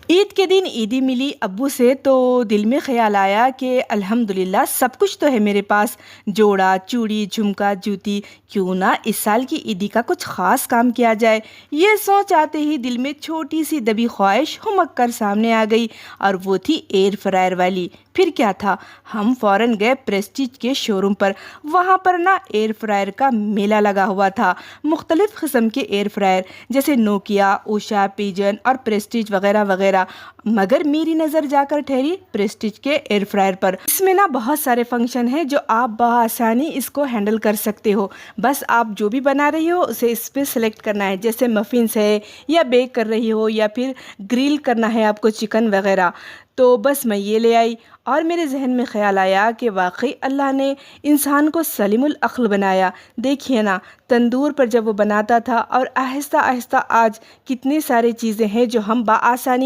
عید کے دن عیدی ملی ابو سے تو دل میں خیال آیا کہ الحمدللہ سب کچھ تو ہے میرے پاس، جوڑا چوڑی جھمکا جوتی، کیوں نہ اس سال کی عیدی کا کچھ خاص کام کیا جائے۔ یہ سوچ آتے ہی دل میں چھوٹی سی دبی خواہش ہمک کر سامنے آ گئی، اور وہ تھی ایئر فرائر والی۔ پھر کیا تھا، ہم فوراً گئے پریسٹیج کے شو روم پر۔ وہاں پر نا ایئر فرائر کا میلہ لگا ہوا تھا، مختلف قسم کے ایئر فرائر جیسے نوکیا، اوشا، پیجن اور پریسٹیج وغیرہ وغیرہ، مگر میری نظر جا کر ٹھہری پریسٹیج کے ایئر فرائر پر۔ اس میں نا بہت سارے فنکشن ہیں جو آپ بآسانی اس کو ہینڈل کر سکتے ہو، بس آپ جو بھی بنا رہی ہو اسے اس پہ سلیکٹ کرنا ہے، جیسے مفنس ہے یا بیک کر رہی ہو یا پھر گریل کرنا ہے آپ کو چکن وغیرہ۔ تو بس میں یہ لے آئی، اور میرے ذہن میں خیال آیا کہ واقعی اللہ نے انسان کو سلیم العقل بنایا۔ دیکھیے نا، تندور پر جب وہ بناتا تھا، اور آہستہ آہستہ آج کتنی ساری چیزیں ہیں جو ہم بآسانی